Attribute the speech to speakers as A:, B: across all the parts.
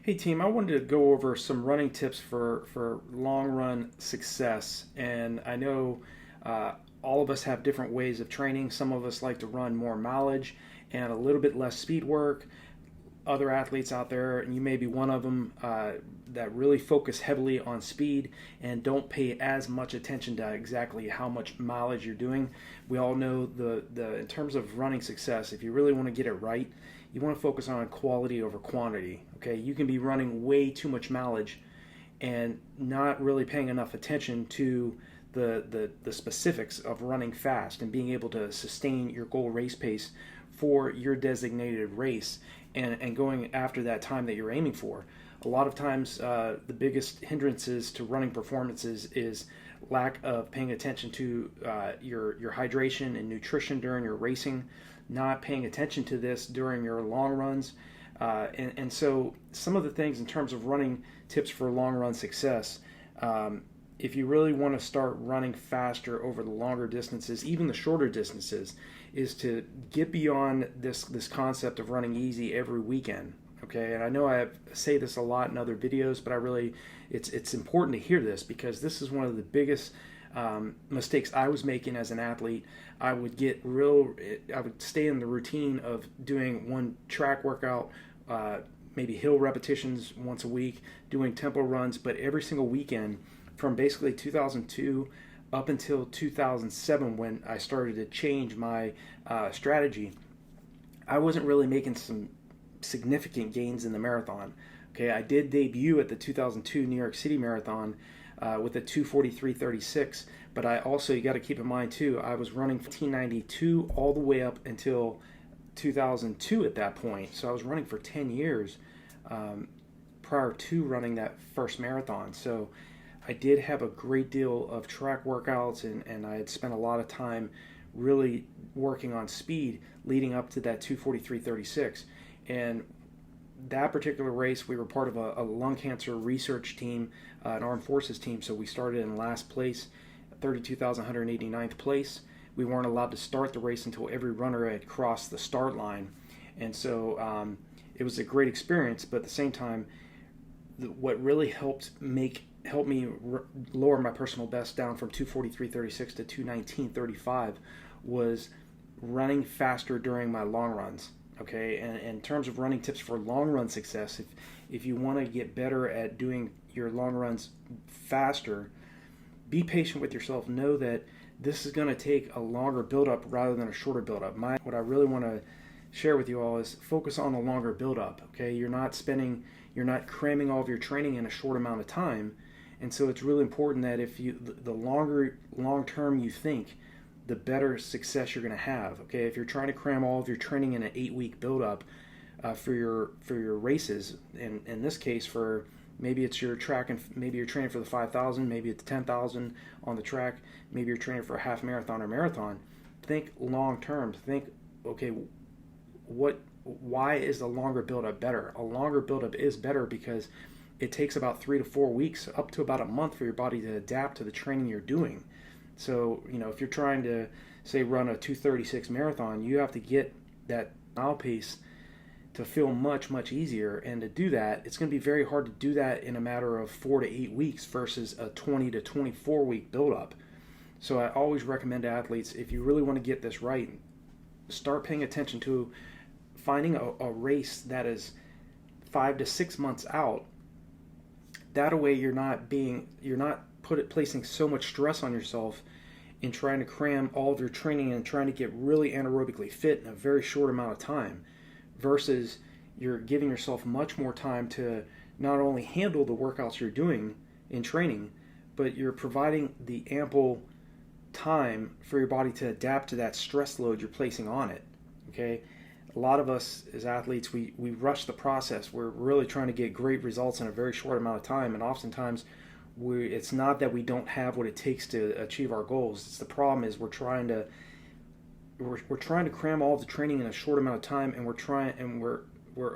A: Hey team, I wanted to go over some running tips for long run success. And I know all of us have different ways of training. Some of us like to run more mileage and a little bit less speed work. Other athletes out there, and you may be one of them, that really focus heavily on speed and don't pay as much attention to exactly how much mileage you're doing. We all know the in terms of running success, if you really want to get it right, you want to focus on quality over quantity. Okay, you can be running way too much mileage and not really paying enough attention to the specifics of running fast and being able to sustain your goal race pace for your designated race and going after that time that you're aiming for. A lot of times, the biggest hindrances to running performances is lack of paying attention to your hydration and nutrition during your racing, not paying attention to this during your long runs. And so some of the things in terms of running tips for long run success, if you really want to start running faster over the longer distances, even the shorter distances, is to get beyond this concept of running easy every weekend. Okay, and I know I say this a lot in other videos, but it's important to hear this because this is one of the biggest mistakes I was making as an athlete. I would stay in the routine of doing one track workout, maybe hill repetitions once a week, doing tempo runs, but every single weekend from basically 2002 up until 2007 when I started to change my strategy, I wasn't really making some significant gains in the marathon. Okay, I did debut at the 2002 New York City Marathon with a 2:43:36, but I also, you got to keep in mind too, I was running 1992 all the way up until 2002 at that point. So I was running for 10 years prior to running that first marathon. So I did have a great deal of track workouts, and I had spent a lot of time really working on speed leading up to that 2:43:36. And that particular race, we were part of a lung cancer research team, an armed forces team. So we started in last place, 32,189th place. We weren't allowed to start the race until every runner had crossed the start line. And so it was a great experience, but at the same time, what really helped me lower my personal best down from 2:43:36 to 2:19:35 was running faster during my long runs. Okay, and in terms of running tips for long run success, if you want to get better at doing your long runs faster, be patient with yourself. Know that this is going to take a longer buildup rather than a shorter buildup. What I really want to share with you all is focus on the longer buildup. Okay, you're not cramming all of your training in a short amount of time, and so it's really important that the long term you think, the better success you're going to have. Okay, if you're trying to cram all of your training in an 8-week buildup for your races, and in this case, for maybe it's your track, and maybe you're training for the 5,000, maybe it's 10,000 on the track, maybe you're training for a half marathon or marathon. Think long term. Think, okay, why is the longer buildup better? A longer buildup is better because it takes about 3 to 4 weeks, up to about a month, for your body to adapt to the training you're doing. So, if you're trying to, say, run a 2:36 marathon, you have to get that mile pace to feel much, much easier. And to do that, it's going to be very hard to do that in a matter of 4 to 8 weeks versus a 20 to 24 week buildup. So I always recommend to athletes, if you really want to get this right, start paying attention to finding a race that is 5 to 6 months out. That way you're not placing so much stress on yourself in trying to cram all of your training and trying to get really anaerobically fit in a very short amount of time, versus you're giving yourself much more time to not only handle the workouts you're doing in training, but you're providing the ample time for your body to adapt to that stress load you're placing on it. Okay, a lot of us as athletes, we rush the process. We're really trying to get great results in a very short amount of time, and oftentimes it's not that we don't have what it takes to achieve our goals. It's the problem is we're trying to cram all of the training in a short amount of time, and we're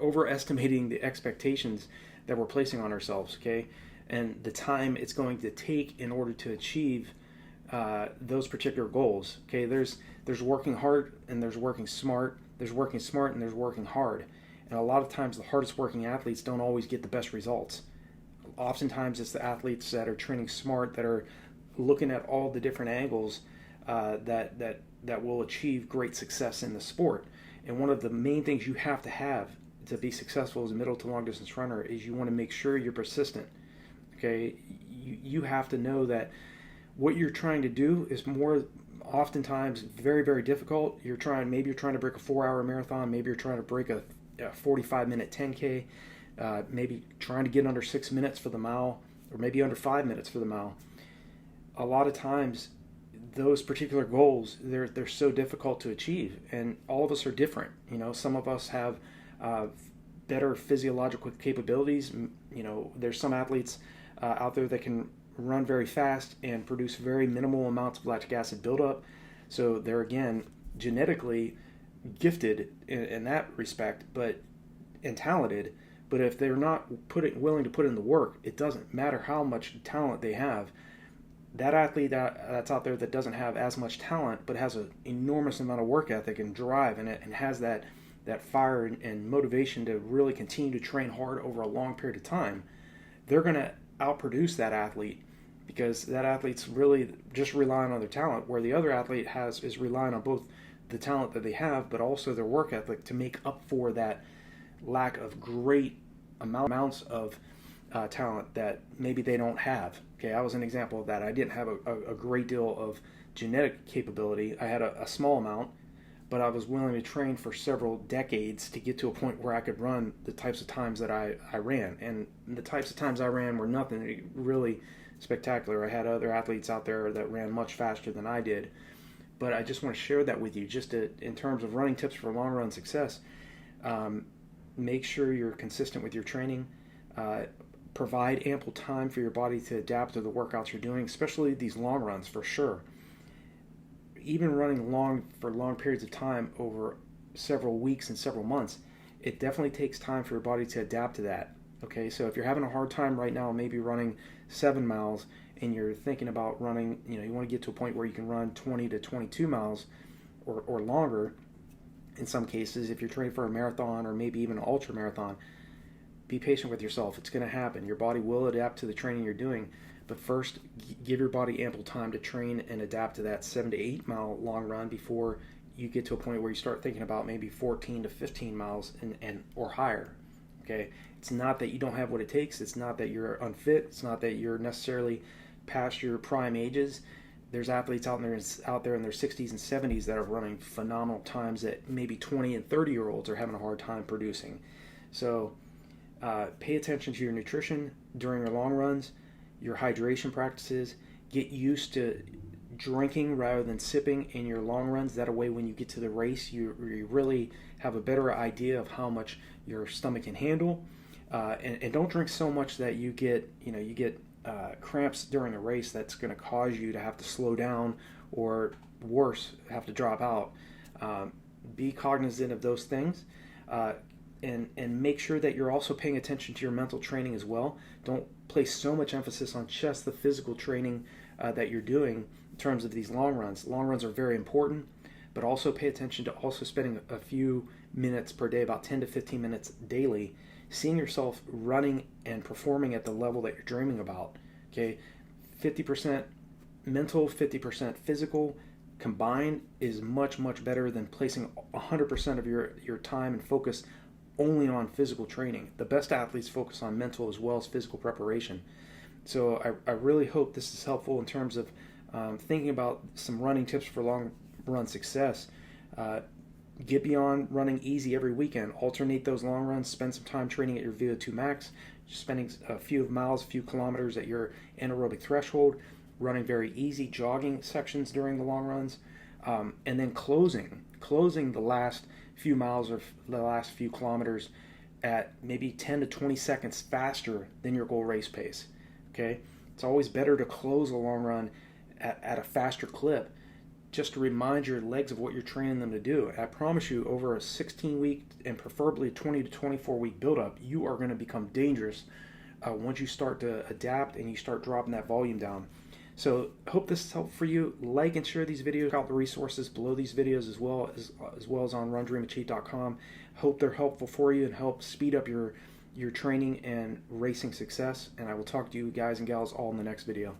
A: overestimating the expectations that we're placing on ourselves. Okay, and the time it's going to take in order to achieve those particular goals. Okay, there's working hard and there's working smart. There's working smart and there's working hard. And a lot of times the hardest working athletes don't always get the best results. Oftentimes it's the athletes that are training smart, that are looking at all the different angles that will achieve great success in the sport. And one of the main things you have to be successful as a middle to long distance runner is you want to make sure you're persistent. Okay, you have to know that what you're trying to do is more oftentimes very, very difficult. Maybe you're trying to break a 4-hour marathon, maybe you're trying to break a 45-minute 10K, maybe trying to get under 6 minutes for the mile, or maybe under 5 minutes for the mile. A lot of times those particular goals, they're so difficult to achieve, and all of us are different. Some of us have better physiological capabilities. There's some athletes out there that can run very fast and produce very minimal amounts of lactic acid buildup. So they're, again, genetically gifted in that respect, and talented. But if they're not willing to put in the work, it doesn't matter how much talent they have. That athlete that's out there that doesn't have as much talent but has an enormous amount of work ethic and drive and has that fire and motivation to really continue to train hard over a long period of time, they're going to outproduce that athlete, because that athlete's really just relying on their talent, where the other athlete is relying on both the talent that they have but also their work ethic to make up for that lack of great amounts of talent that maybe they don't have. Okay, I was an example of that. I didn't have a great deal of genetic capability. I had a small amount, but I was willing to train for several decades to get to a point where I could run the types of times that I ran. And the types of times I ran were nothing really spectacular. I had other athletes out there that ran much faster than I did. But I just want to share that with you, in terms of running tips for long run success. Make sure you're consistent with your training. Provide ample time for your body to adapt to the workouts you're doing, especially these long runs, for sure. Even running for long periods of time over several weeks and several months, it definitely takes time for your body to adapt to that. Okay, so if you're having a hard time right now, maybe running 7 miles, and you're thinking about running, you want to get to a point where you can run 20 to 22 miles or longer. In some cases, if you're training for a marathon or maybe even an ultra marathon, be patient with yourself. It's going to happen. Your body will adapt to the training you're doing, but first give your body ample time to train and adapt to that 7 to 8 mile long run before you get to a point where you start thinking about maybe 14 to 15 miles and or higher. Okay, it's not that you don't have what it takes. It's not that you're unfit. It's not that you're necessarily past your prime ages. There's athletes out there in their 60s and 70s that are running phenomenal times that maybe 20 and 30-year-olds are having a hard time producing. So pay attention to your nutrition during your long runs, your hydration practices. Get used to drinking rather than sipping in your long runs. That way, when you get to the race, you really have a better idea of how much your stomach can handle. And don't drink so much that you get cramps during a race that's going to cause you to have to slow down, or worse, have to drop out. Be cognizant of those things. And make sure that you're also paying attention to your mental training as well. Don't place so much emphasis on just the physical training that you're doing in terms of these long runs. Long runs are very important, but also pay attention to also spending a few minutes per day, about 10 to 15 minutes daily, seeing yourself running and performing at the level that you're dreaming about. Okay, 50% mental, 50% physical combined is much, much better than placing 100% of your time and focus only on physical training. The best athletes focus on mental as well as physical preparation. So I really hope this is helpful in terms of thinking about some running tips for long run success. Get beyond running easy every weekend. Alternate those long runs. Spend some time training at your VO2 max, spending a few miles, a few kilometers at your anaerobic threshold, running very easy jogging sections during the long runs, and then closing the last few miles or the last few kilometers at maybe 10 to 20 seconds faster than your goal race pace. Okay, it's always better to close a long run at a faster clip, just to remind your legs of what you're training them to do. And I promise you, over a 16-week and preferably 20 to 24-week buildup, you are going to become dangerous once you start to adapt and you start dropping that volume down. So I hope this is helpful for you. Like and share these videos. Check out the resources below these videos as well as on RunDreamAchieve.com. Hope they're helpful for you and help speed up your training and racing success. And I will talk to you guys and gals all in the next video.